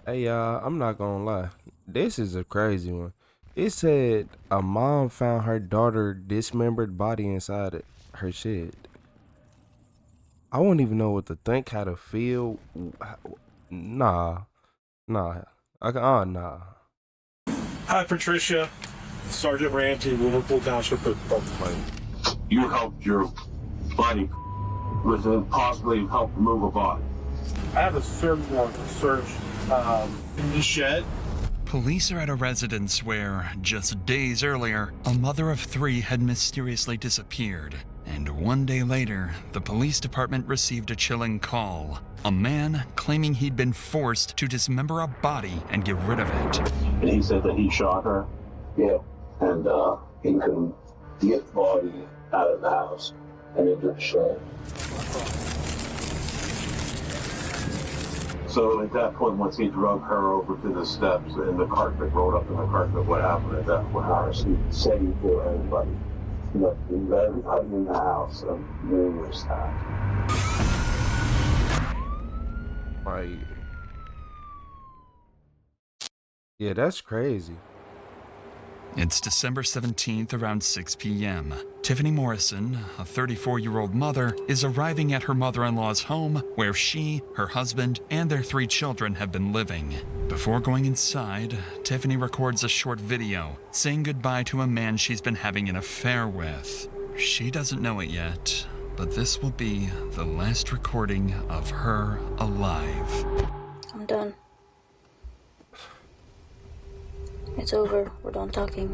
Hey y'all, I'm not gonna lie. This is a crazy one. It said a mom found her daughter dismembered body inside her shed. I wouldn't even know what to think, how to feel. Nah, nah. Nah. Hi, Patricia. Sergeant Ramsey, Liverpool Township. Like, You helped your buddy with possibly help move a body. I have a search warrant to search in the shed. Police are at a residence where, just days earlier, a mother of 3 had mysteriously disappeared. And one day later, the police department received a chilling call. A man claiming he'd been forced to dismember a body and get rid of it. And he said that he shot her. Yeah, and he couldn't get the body out of the house and into the shed. So at that point, once he drug her over to the steps and the carpet rolled up in the carpet, what happened at that point? He said he killed everybody. He let everybody in the house numerous times. like, yeah, that's crazy. It's December 17th around 6 p.m. Tiffany Morrison, a 34-year-old mother, is arriving at her mother-in-law's home where she, her husband, and their 3 children have been living. Before going inside, Tiffany records a short video saying goodbye to a man she's been having an affair with. She doesn't know it yet, but this will be the last recording of her alive. I'm done. It's over. We're done talking.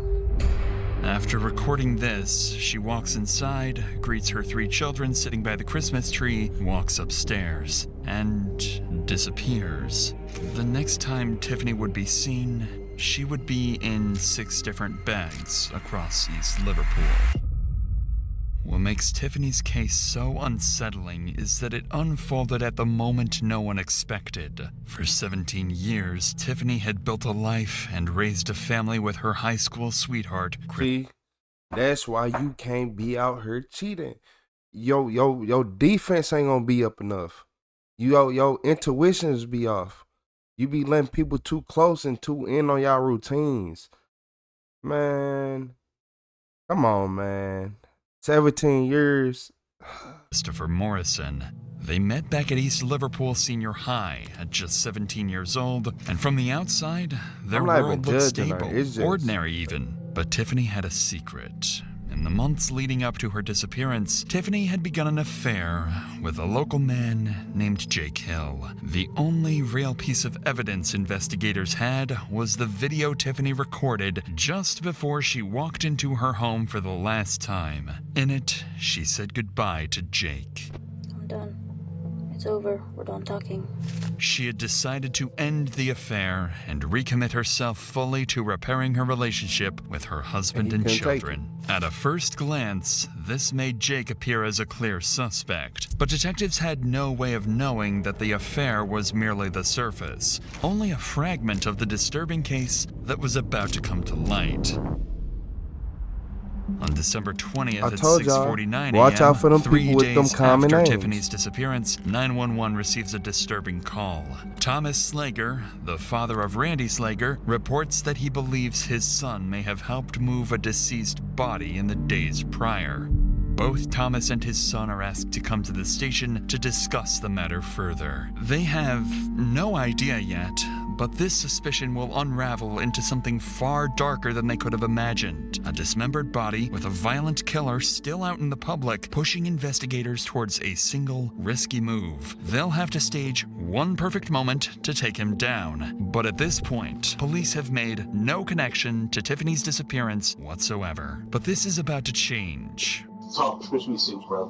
After recording this, she walks inside, greets her 3 children sitting by the Christmas tree, walks upstairs, and disappears. The next time Tiffany would be seen, she would be in 6 different beds across East Liverpool. What makes Tiffany's case so unsettling is that it unfolded at the moment no one expected. For 17 years, Tiffany had built a life and raised a family with her high school sweetheart. See, that's why you can't be out here cheating. Your defense ain't gonna be up enough. Your intuitions be off. You be letting people too close and too in on y'all routines. Man, come on, man. 17 years. Christopher Morrison. They met back at East Liverpool Senior High at just 17 years old, and from the outside, their world looked stable, ordinary even. But Tiffany had a secret. In the months leading up to her disappearance, Tiffany had begun an affair with a local man named Jake Hill. The only real piece of evidence investigators had was the video Tiffany recorded just before she walked into her home for the last time. In it, she said goodbye to Jake. I'm done. It's over. We're done talking. She had decided to end the affair and recommit herself fully to repairing her relationship with her husband and children. At a first glance, this made Jake appear as a clear suspect, but detectives had no way of knowing that the affair was merely the surface, only a fragment of the disturbing case that was about to come to light. On December 20th at 6:49 a.m., watch out for them 3 people with them days common after names. Tiffany's disappearance, 911 receives a disturbing call. Thomas Slager, the father of Randy Slager, reports that he believes his son may have helped move a deceased body in the days prior. Both Thomas and his son are asked to come to the station to discuss the matter further. They have no idea yet, but this suspicion will unravel into something far darker than they could have imagined. A dismembered body with a violent killer still out in the public, pushing investigators towards a single, risky move. They'll have to stage one perfect moment to take him down. But at this point, police have made no connection to Tiffany's disappearance whatsoever. But this is about to change. So, switch me seats, bro.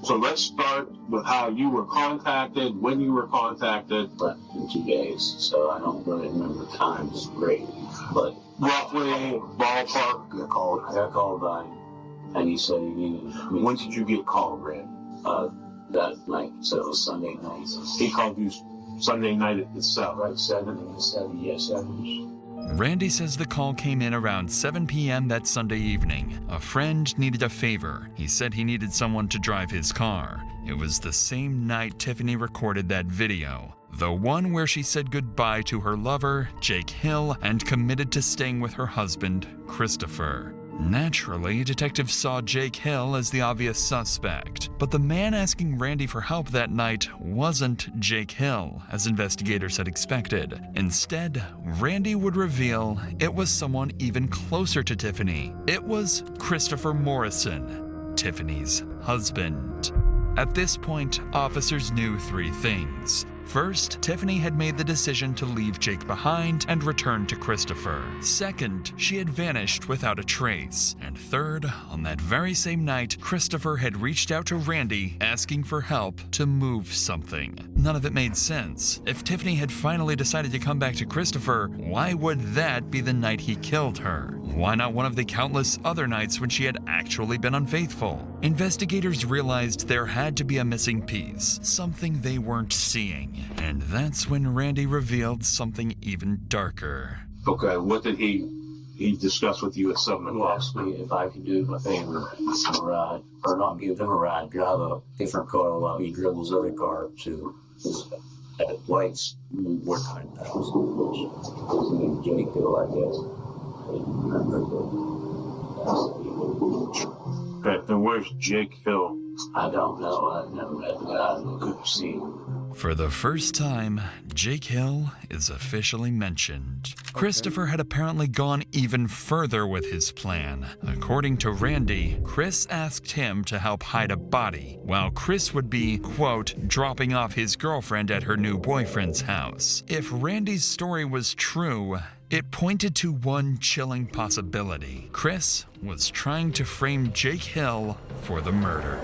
So let's start with how you were contacted, when you were contacted. But in 2 days, so I don't really remember the times great. But Roughly, ballpark. I got called by him, and he said he needed me. When did you get called, Red? That night, so it was Sunday night. He called you Sunday night itself. Right, 7, yes, 7. Randy says the call came in around 7 p.m. that Sunday evening. A friend needed a favor. He said he needed someone to drive his car. It was the same night Tiffany recorded that video. The one where she said goodbye to her lover, Jake Hill, and committed to staying with her husband, Christopher. Naturally, detectives saw Jake Hill as the obvious suspect, but the man asking Randy for help that night wasn't Jake Hill, as investigators had expected. Instead, Randy would reveal it was someone even closer to Tiffany. It was Christopher Morrison, Tiffany's husband. At this point, officers knew 3 things. First, Tiffany had made the decision to leave Jake behind and return to Christopher. Second, she had vanished without a trace. And third, on that very same night, Christopher had reached out to Randy asking for help to move something. None of it made sense. If Tiffany had finally decided to come back to Christopher, why would that be the night he killed her? Why not one of the countless other nights when she had actually been unfaithful? Investigators realized there had to be a missing piece, something they weren't seeing. And that's when Randy revealed something even darker. Okay, what did he discuss with you at 7 He o'clock? asked me if I could do my favor, a ride, or not give him a ride, drive a different car while he dribbles other car to his lights work on the house. Jimmy Hill, I guess. Okay, then where's Jake Hill? I don't know. I've never met the guy. I couldn't see him. For the first time, Jake Hill is officially mentioned. Christopher had apparently gone even further with his plan. According to Randy, Chris asked him to help hide a body, while Chris would be, quote, dropping off his girlfriend at her new boyfriend's house. If Randy's story was true, it pointed to one chilling possibility. Chris was trying to frame Jake Hill for the murder.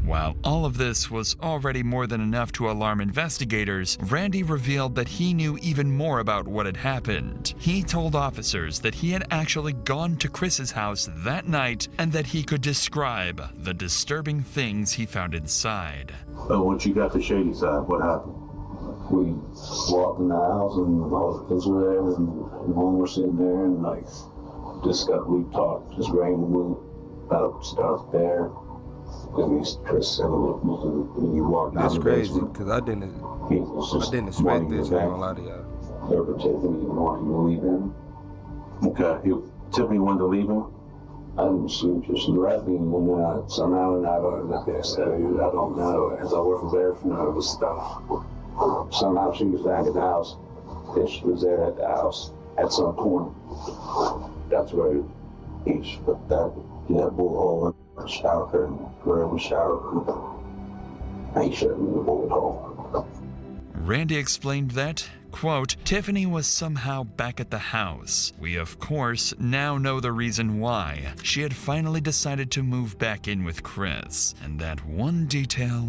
While all of this was already more than enough to alarm investigators, Randy revealed that he knew even more about what had happened. He told officers that he had actually gone to Chris's house that night and that he could describe the disturbing things he found inside. Once you got to Shady Side, what happened? We walked in the house and all the kids were there and mom was sitting there and we talked just randomly about stuff there. And Chris said, when you walk down That's the crazy, basement, because I didn't he was just expect wanting this. you I ain't back. gonna lie to y'all. They were taking me, wanting to leave him. Okay, Tiffany wanted to leave him? I didn't shoot, just threatening and then somehow and I don't know. As I worked there for none of the stuff. Somehow she was back at the house. And she was there at the house at some point. That's where he put that bullet hole in the shower and where we showered. He shot me in the bullet hole. Randy explained that, quote, Tiffany was somehow back at the house. We, of course, now know the reason why. She had finally decided to move back in with Chris, and that one detail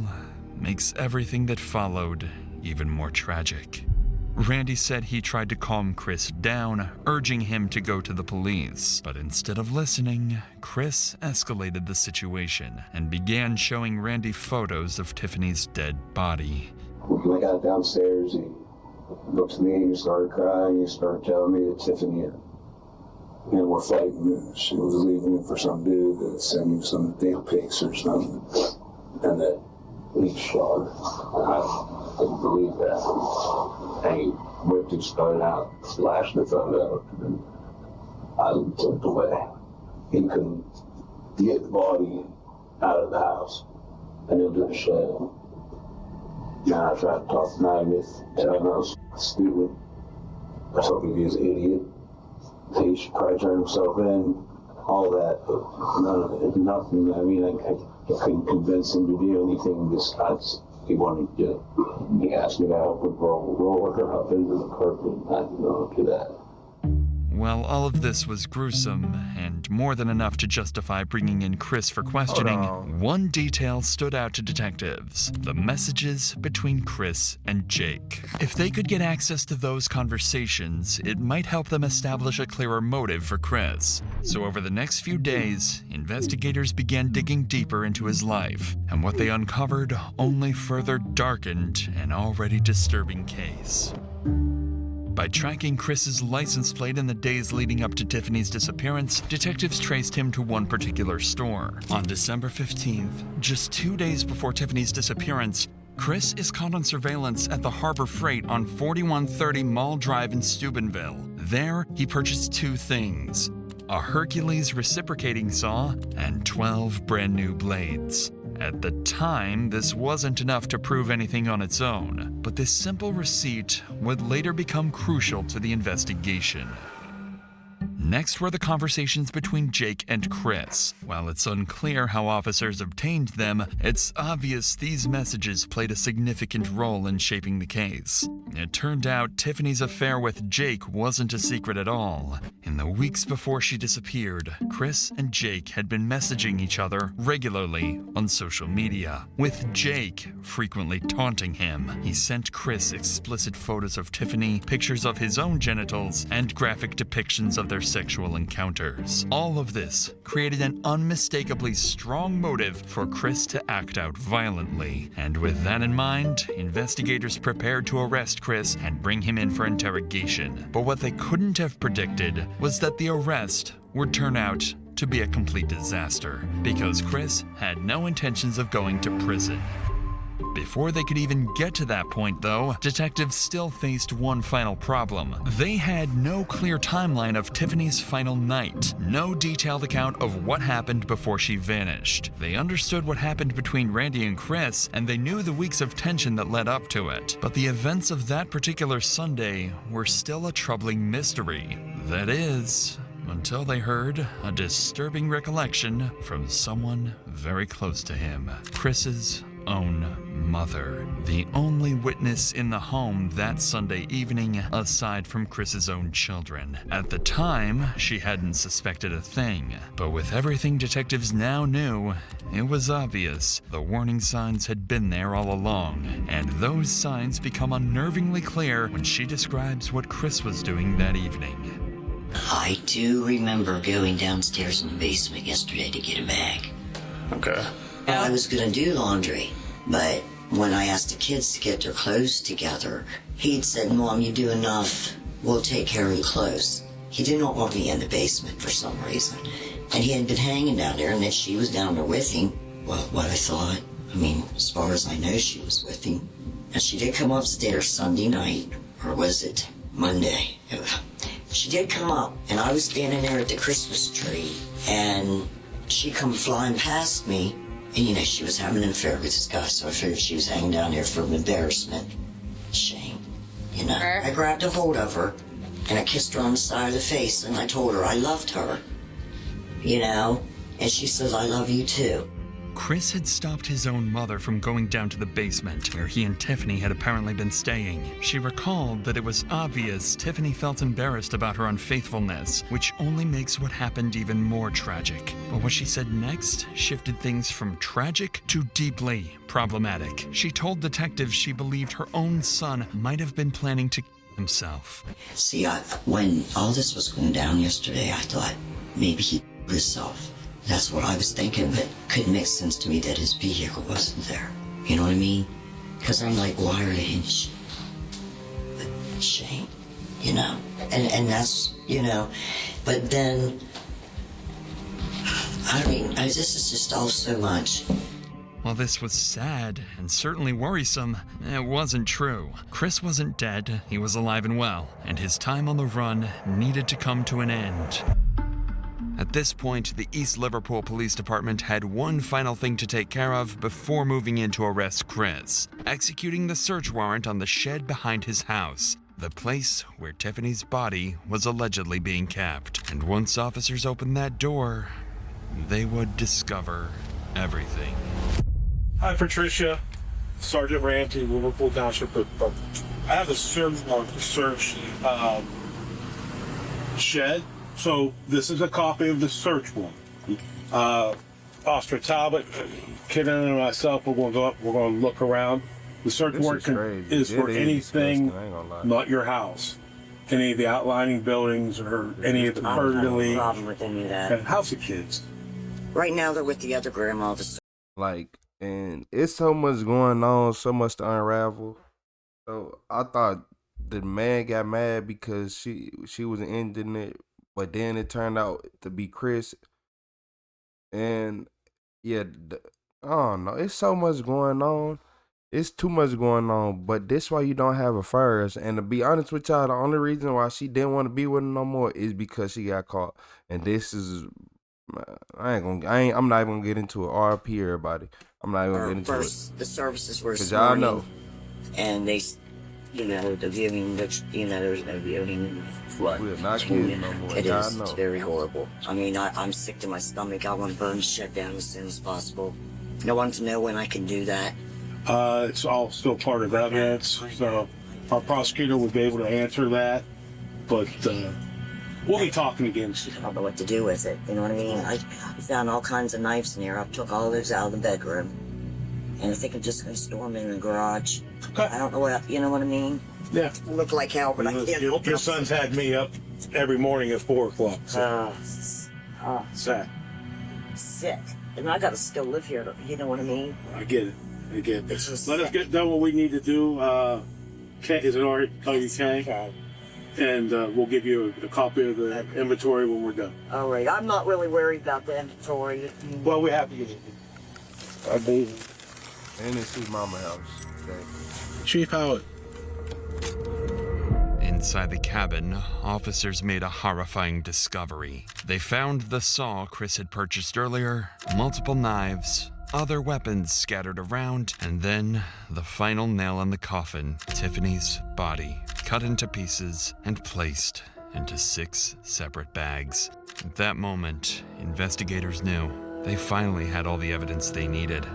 makes everything that followed even more tragic. Randy said he tried to calm Chris down, urging him to go to the police. But instead of listening, Chris escalated the situation and began showing Randy photos of Tiffany's dead body. When I got downstairs, he looked at me and he started crying. He started telling me that Tiffany and we're fighting. She was leaving me for some dude that sent me some damn pics or something. And that he shot her. I couldn't believe that. And he whipped his gun out, slashed the gun out, and I took away. He couldn't get the body out of the house and into the shed. And I tried to talk him out of it, telling him I was stupid. I told him he was an idiot. He should probably turn himself in, all that, but none of it, nothing. I mean, I couldn't convince him to do anything besides he wanted to. He asked me to help him roll her up into the carpet. I didn't know to do that. Well, all of this was gruesome, and more than enough to justify bringing in Chris for questioning. One detail stood out to detectives: the messages between Chris and Jake. If they could get access to those conversations, it might help them establish a clearer motive for Chris. So over the next few days, investigators began digging deeper into his life, and what they uncovered only further darkened an already disturbing case. By tracking Chris's license plate in the days leading up to Tiffany's disappearance, detectives traced him to one particular store. On December 15th, just 2 days before Tiffany's disappearance, Chris is caught on surveillance at the Harbor Freight on 4130 Mall Drive in Steubenville. There, he purchased 2 things: a Hercules reciprocating saw and 12 brand new blades. At the time, this wasn't enough to prove anything on its own, but this simple receipt would later become crucial to the investigation. Next were the conversations between Jake and Chris. While it's unclear how officers obtained them, it's obvious these messages played a significant role in shaping the case. It turned out Tiffany's affair with Jake wasn't a secret at all. In the weeks before she disappeared, Chris and Jake had been messaging each other regularly on social media, with Jake frequently taunting him. He sent Chris explicit photos of Tiffany, pictures of his own genitals, and graphic depictions of their sexual encounters. All of this created an unmistakably strong motive for Chris to act out violently. And with that in mind, investigators prepared to arrest Chris and bring him in for interrogation. But what they couldn't have predicted was that the arrest would turn out to be a complete disaster, because Chris had no intentions of going to prison. Before they could even get to that point, though, detectives still faced one final problem. They had no clear timeline of Tiffany's final night, no detailed account of what happened before she vanished. They understood what happened between Randy and Chris, and they knew the weeks of tension that led up to it. But the events of that particular Sunday were still a troubling mystery. That is, until they heard a disturbing recollection from someone very close to him. Chris's own mother, the only witness in the home that Sunday evening aside from Chris's own children. At the time, she hadn't suspected a thing, but with everything detectives now knew, it was obvious the warning signs had been there all along, and those signs become unnervingly clear when she describes what Chris was doing that evening. I do remember going downstairs in the basement yesterday to get a bag. Okay. I was gonna do laundry, but when I asked the kids to get their clothes together, he'd said, "Mom, you do enough. We'll take care of the clothes." He did not want me in the basement for some reason. And he had been hanging down there, and that she was down there with him. Well, what I thought. I mean, as far as I know, she was with him. And she did come upstairs Sunday night, or was it Monday? She did come up, and I was standing there at the Christmas tree, and she come flying past me. And you know, she was having an affair with this guy, so I figured she was hanging down there from embarrassment. Shame. You know, I grabbed a hold of her, and I kissed her on the side of the face, and I told her I loved her. You know, and she says, "I love you too." Chris had stopped his own mother from going down to the basement, where he and Tiffany had apparently been staying. She recalled that it was obvious Tiffany felt embarrassed about her unfaithfulness, which only makes what happened even more tragic. But what she said next shifted things from tragic to deeply problematic. She told detectives she believed her own son might have been planning to kill himself. See, when all this was going down yesterday, I thought maybe he killed himself. That's what I was thinking, but couldn't make sense to me that his vehicle wasn't there. You know what I mean? Because I'm like, why are they in shame? You know? And that's, you know, but then, I mean, this is just all so much. While this was sad and certainly worrisome, it wasn't true. Chris wasn't dead, he was alive and well, and his time on the run needed to come to an end. At this point, the East Liverpool Police Department had one final thing to take care of before moving in to arrest Chris: executing the search warrant on the shed behind his house, the place where Tiffany's body was allegedly being kept. And once officers opened that door, they would discover everything. Hi, Patricia. Sergeant Randy, Liverpool Township. I have a search warrant to search shed. So this is a copy of the search warrant. Officer Talbot, Kevin, and myself, we're going to go up. We're going to look around. The search warrant is for anything not your house, any of the outlining buildings or any of the No problem with any of that. house of kids. Right now, they're with the other grandma. Like, and it's so much going on, so much to unravel. So I thought the man got mad because she was ending it, but then it turned out to be Chris. And yeah, I don't know. It's so much going on. It's too much going on, but this why you don't have a first. And to be honest with y'all, the only reason why she didn't want to be with him no more is because she got caught. And this is, I'm not even gonna get into it. RP everybody. I'm not even gonna get into it. The services were Cause y'all know. And they, the viewing, there's no viewing flood. We're not kidding no more. It Y'all is. know. It's very horrible. I mean, I'm sick to my stomach. I want to burn shut down as soon as possible. I want to know when I can do that. It's all still part of evidence, so our prosecutor would be able to answer that, but we'll be talking again. I don't know what to do with it, you know what I mean? I found all kinds of knives in here. I took all those out of the bedroom, and I think I'm just going to store them in the garage. Okay. I don't know what, you know what I mean? Yeah. I look like hell, but I can't help it. Your son's had me up every morning at 4 o'clock. So. Sad. Sick. And I got to still live here, you know what I mean? I get it. It's just Let us get done what we need to do. Is it all right? Call you Kay? Okay. And we'll give you a copy of the inventory when we're done. All right. I'm not really worried about the inventory. Well, we have to get it. I believe. And it's his mama house. Okay. Chief Howard. Inside the cabin, officers made a horrifying discovery. They found the saw Chris had purchased earlier, multiple knives, other weapons scattered around, and then the final nail in the coffin, Tiffany's body, cut into pieces and placed into 6 separate bags. At that moment, investigators knew they finally had all the evidence they needed.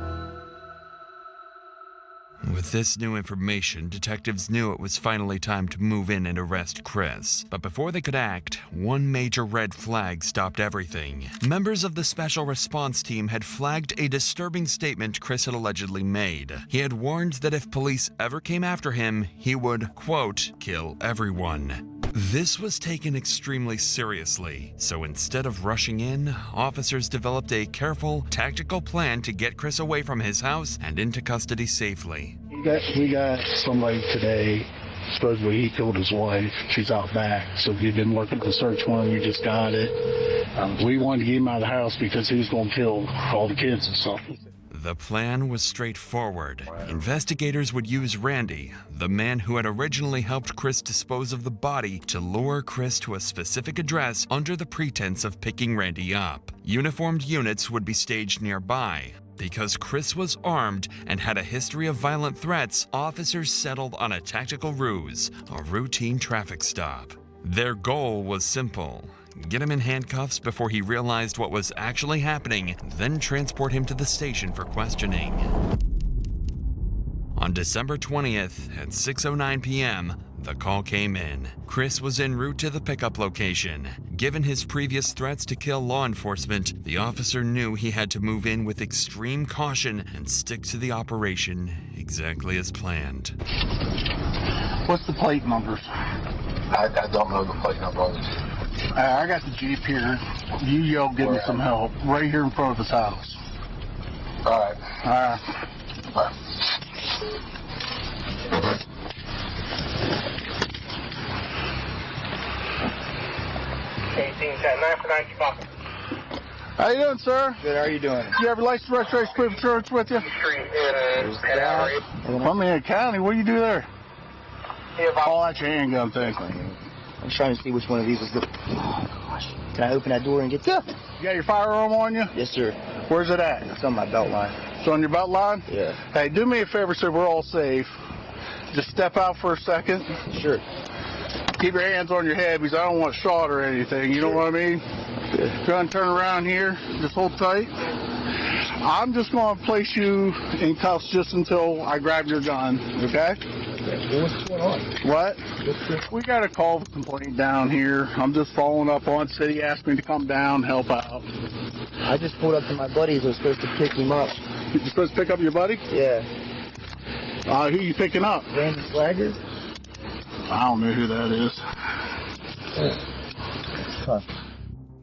With this new information, detectives knew it was finally time to move in and arrest Chris. But before they could act, one major red flag stopped everything. Members of the Special Response Team had flagged a disturbing statement Chris had allegedly made. He had warned that if police ever came after him, he would, quote, kill everyone. This was taken extremely seriously, so instead of rushing in, officers developed a careful, tactical plan to get Chris away from his house and into custody safely. We got somebody today, supposedly he killed his wife. She's out back, so if you've been looking to search one, you just got it. We wanted to get him out of the house because he was going to kill all the kids and stuff. The plan was straightforward. Investigators would use Randy, the man who had originally helped Chris dispose of the body, to lure Chris to a specific address under the pretense of picking Randy up. Uniformed units would be staged nearby. Because Chris was armed and had a history of violent threats, officers settled on a tactical ruse, a routine traffic stop. Their goal was simple: get him in handcuffs before he realized what was actually happening, then transport him to the station for questioning. On December 20th at 6:09 p.m., the call came in. Chris was en route to the pickup location. Given his previous threats to kill law enforcement, the officer knew he had to move in with extreme caution and stick to the operation exactly as planned. What's the plate numbers? I don't know the plate number on this. I got the Jeep here. You yell, give me some help. Right here in front of his house. All right. All right. 9 for 90 How you doing, sir? Good, how are you doing? You have your license, registration, proof of insurance with you? Street in I'm in County. What do you do there? Oh, that's your handgun thing. I'm trying to see which one of these is good. Oh, gosh. Can I open that door and get there? You got your firearm on you? Yes, sir. Where's it at? It's on my belt line. It's on your belt line? Yeah. Hey, do me a favor so we're all safe. Just step out for a second. Sure. Keep your hands on your head because I don't want shot or anything. You know what I mean? Yeah. Go ahead and turn around here. Just hold tight. I'm just going to place you in cuffs just until I grab your gun, okay? What's going on? What? We got a call complaint down here. I'm just following up on. City asked me to come down, help out. I just pulled up to my buddies. I was supposed to pick him up. You supposed to pick up your buddy? Yeah. Who you picking up? Randy Swagger? I don't know who that is. Huh.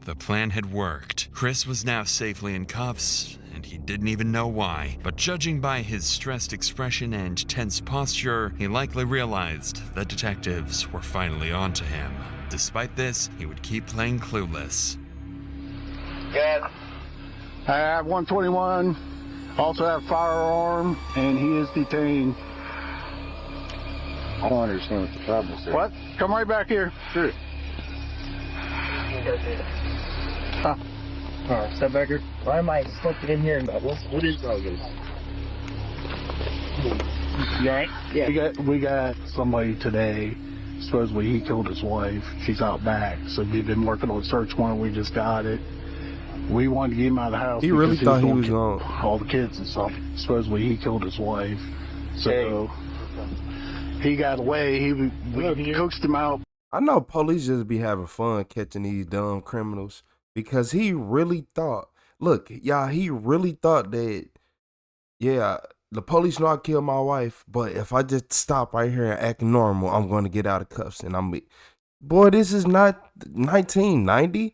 The plan had worked. Chris was now safely in cuffs, and he didn't even know why. But judging by his stressed expression and tense posture, he likely realized that detectives were finally onto him. Despite this, he would keep playing clueless. Good. I have 121. Also have firearm, and he is detained. I don't understand what the problem is. What? Come right back here. Sure. Huh. Alright, step back here. Why am I stuck in here? What is all this? You alright? Yeah. We got somebody today. Supposedly he killed his wife. She's out back. So we've been working on a search warrant. We just got it. We wanted to get him out of the house. He really thought he was on all the kids and stuff. Supposedly he killed his wife. So he got away. We coaxed him out. I know police just be having fun catching these dumb criminals because he really thought, look, y'all, he really thought that, yeah, the police know I killed my wife, but if I just stop right here and act normal, I'm going to get out of cuffs. And boy, this is not 1990.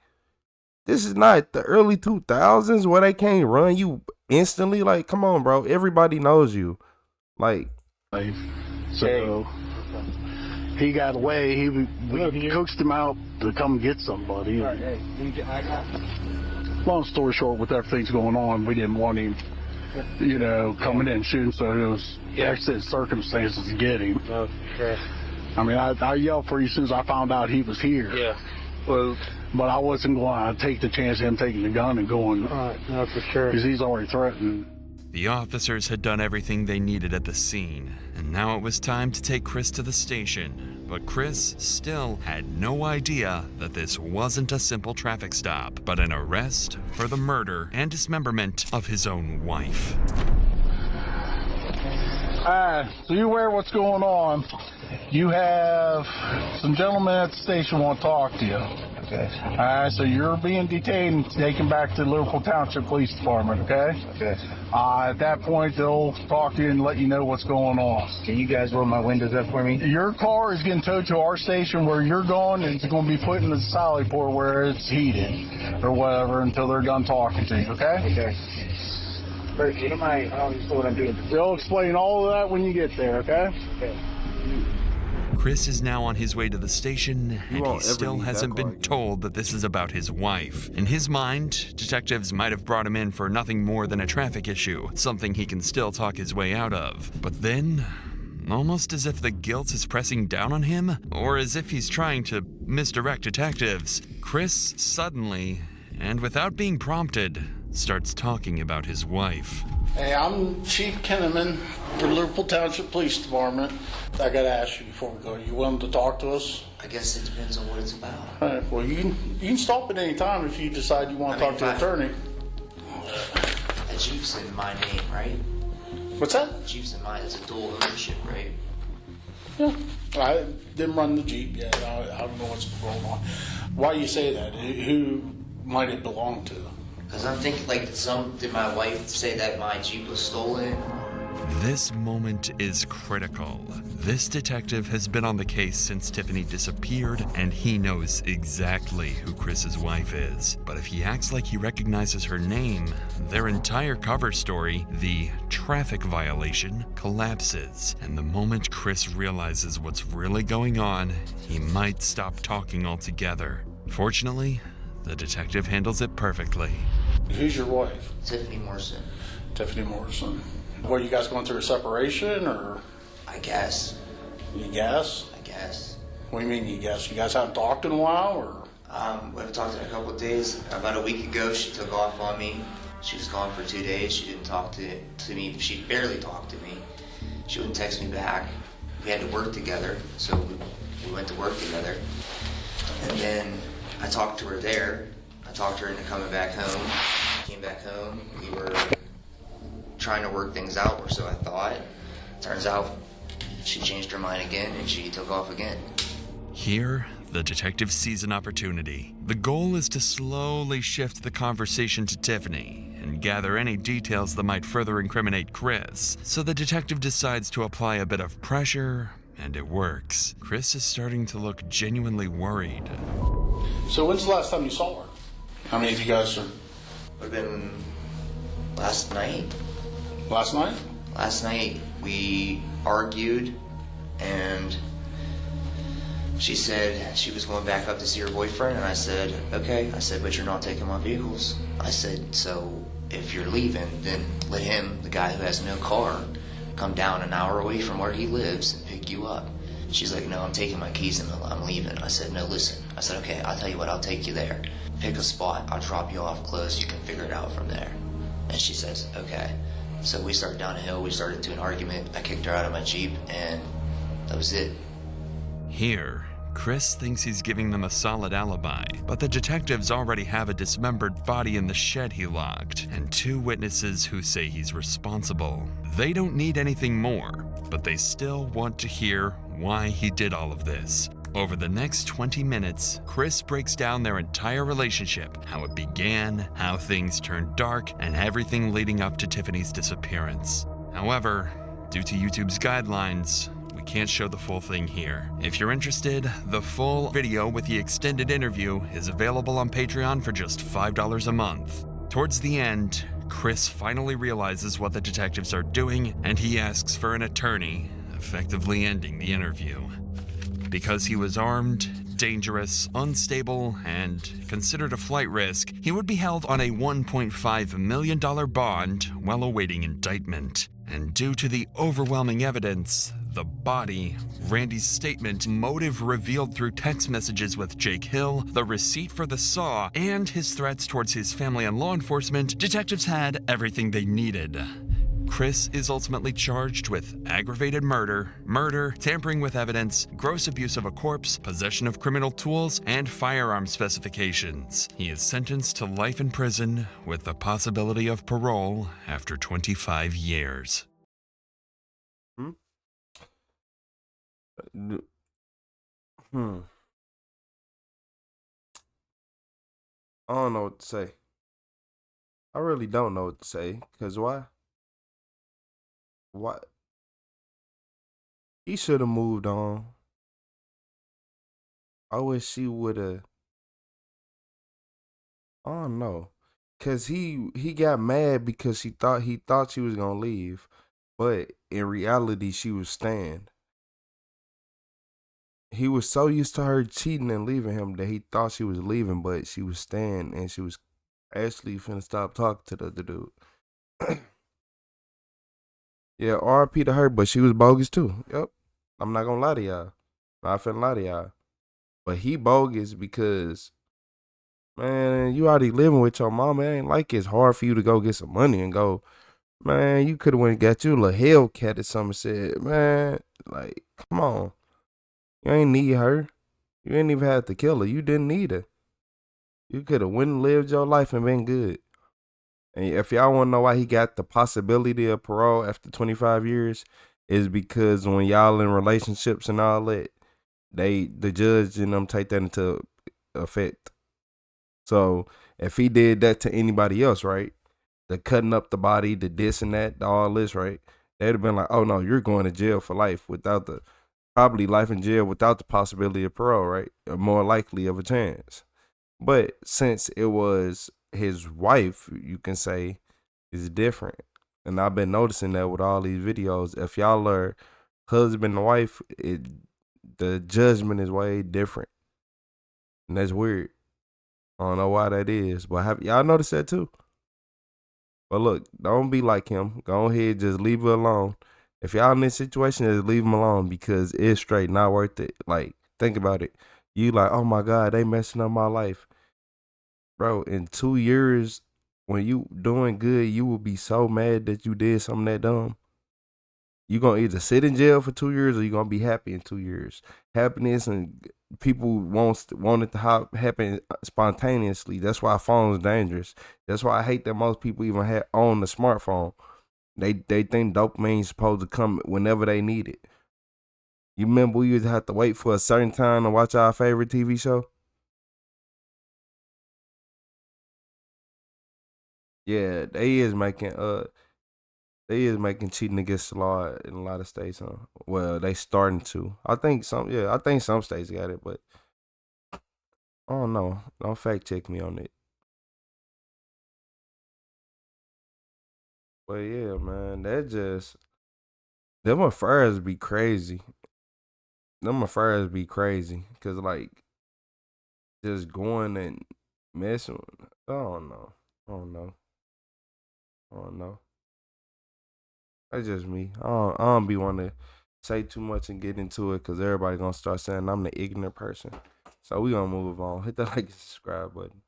This is not the early 2000s where they can't run you instantly. Like, come on, bro. Everybody knows you. Like, so he got away. We coaxed him out to come get somebody. Long story short, with everything's going on, we didn't want him, coming in and shooting. So it was accident circumstances to get him. Okay. I mean, I yelled for you as soon as I found out he was here. Yeah. Well, but I wasn't going to take the chance of him taking the gun and going. No, for sure. Because he's already threatened. The officers had done everything they needed at the scene, and now it was time to take Chris to the station. But Chris still had no idea that this wasn't a simple traffic stop, but an arrest for the murder and dismemberment of his own wife. So you're aware of what's going on. You have some gentlemen at the station want to talk to you. Okay. So you're being detained and taken back to the Liverpool Township Police Department, okay? Okay. At that point, they'll talk to you and let you know what's going on. Can you guys roll my windows up for me? Your car is getting towed to our station where you're going, and it's going to be put in the Sally Port where it's heated or whatever until they're done talking to you, okay? Okay. First, you don't mind, I don't understand what I'm doing. They'll explain all of that when you get there, okay? Okay. Chris is now on his way to the station, and he still hasn't been told that this is about his wife. In his mind, detectives might have brought him in for nothing more than a traffic issue, something he can still talk his way out of. But then, almost as if the guilt is pressing down on him, or as if he's trying to misdirect detectives, Chris suddenly, and without being prompted, starts talking about his wife. Hey, I'm Chief Kinnaman for Liverpool Township Police Department. I got to ask you before we go, you willing to talk to us? I guess it depends on what it's about. All right, well, you can stop at any time if you decide you want to talk to the attorney. A Jeep's in my name, right? What's that? Jeep's in mine. It's a dual ownership, right? Yeah, I didn't run the Jeep yet. I don't know what's going on. Why you say that? Who might it belong to? Because I'm thinking, did my wife say that my Jeep was stolen? This moment is critical. This detective has been on the case since Tiffany disappeared, and he knows exactly who Chris's wife is. But if he acts like he recognizes her name, their entire cover story, the traffic violation, collapses. And the moment Chris realizes what's really going on, he might stop talking altogether. Fortunately, the detective handles it perfectly. Who's your wife? Tiffany Morrison. Tiffany Morrison. What, you guys going through a separation, or? I guess. You guess? I guess. What do you mean you guess? You guys haven't talked in a while, or? We haven't talked in a couple of days. About a week ago, she took off on me. She was gone for 2 days. She didn't talk to me. She barely talked to me. She wouldn't text me back. We had to work together, so we went to work together. And then I talked to her there. I talked her into coming back home. Came back home. We were trying to work things out, or so I thought. Turns out she changed her mind again, and she took off again. Here, the detective sees an opportunity. The goal is to slowly shift the conversation to Tiffany and gather any details that might further incriminate Chris. So the detective decides to apply a bit of pressure, and it works. Chris is starting to look genuinely worried. So when's the last time you saw her? How many of you guys are? Would have been last night. Last night? Last night we argued, and she said she was going back up to see her boyfriend, and I said, okay. I said, but you're not taking my vehicles. I said, so if you're leaving, then let him, the guy who has no car, come down an hour away from where he lives and pick you up. She's like, no, I'm taking my keys and I'm leaving. I said, no, listen. I said, okay, I'll tell you what, I'll take you there. Pick a spot, I'll drop you off close, you can figure it out from there. And she says, okay. So we started down a hill, we started into an argument, I kicked her out of my Jeep, and that was it. Here, Chris thinks he's giving them a solid alibi, but the detectives already have a dismembered body in the shed he locked, and 2 witnesses who say he's responsible. They don't need anything more, but they still want to hear why he did all of this. Over the next 20 minutes, Chris breaks down their entire relationship, how it began, how things turned dark, and everything leading up to Tiffany's disappearance. However, due to YouTube's guidelines, we can't show the full thing here. If you're interested, the full video with the extended interview is available on Patreon for just $5 a month. Towards the end, Chris finally realizes what the detectives are doing, and he asks for an attorney, effectively ending the interview. Because he was armed, dangerous, unstable, and considered a flight risk, he would be held on a $1.5 million bond while awaiting indictment. And due to the overwhelming evidence, the body, Randy's statement, motive revealed through text messages with Jake Hill, the receipt for the saw, and his threats towards his family and law enforcement, detectives had everything they needed. Chris is ultimately charged with aggravated murder, tampering with evidence, gross abuse of a corpse, possession of criminal tools, and firearm specifications. He is sentenced to life in prison with the possibility of parole after 25 years. I don't know what to say. I really don't know what to say. Cause why? Why? He should have moved on. I wish she would have. I don't know. Cause he got mad because he thought she was gonna leave, but in reality she was staying. He was so used to her cheating and leaving him that he thought she was leaving, but she was staying and she was actually finna stop talking to the other dude. Yeah, RP to her, but she was bogus too. Yep. I'm not gonna lie to y'all. I'm not finna lie to y'all. But he bogus because, man, you already living with your mama. It ain't like it's hard for you to go get some money and go, man, you could have went and got you a little Hellcat or something. Said, man, like, come on. You ain't need her. You ain't even have to kill her. You didn't need her. You could have went and lived your life and been good. And if y'all want to know why he got the possibility of parole after 25 years, is because when y'all in relationships and all that, the judge and them take that into effect. So if he did that to anybody else, right, the cutting up the body, the this and that, all this, right, they'd have been like, oh no, you're going to jail for life without probably life in jail without the possibility of parole, right? Or more likely of a chance. But since it was his wife, you can say, is different. And I've been noticing that with all these videos. If y'all are husband and wife, the judgment is way different. And that's weird. I don't know why that is. But have y'all noticed that too? But look, don't be like him. Go ahead, just leave it alone. If y'all in this situation, just leave them alone because it's straight not worth it. Like, think about it. You like, oh my God, they messing up my life. Bro, in 2 years, when you doing good, you will be so mad that you did something that dumb. You gonna either sit in jail for 2 years or you gonna be happy in 2 years. Happiness and people want it to happen spontaneously. That's why phones dangerous. That's why I hate that most people even own a smartphone. They think dopamine's supposed to come whenever they need it. You remember we used to have to wait for a certain time to watch our favorite TV show? Yeah, they is making cheating against the law in a lot of states, huh? Well, they starting to. I think some states got it, but I don't know. Don't fact check me on it. But yeah, man, them affairs be crazy. Cause like just going and messing. I don't know. I don't know. That's just me. I don't be wanting to say too much and get into it because everybody gonna start saying I'm the ignorant person. So we gonna move on. Hit that like and subscribe button.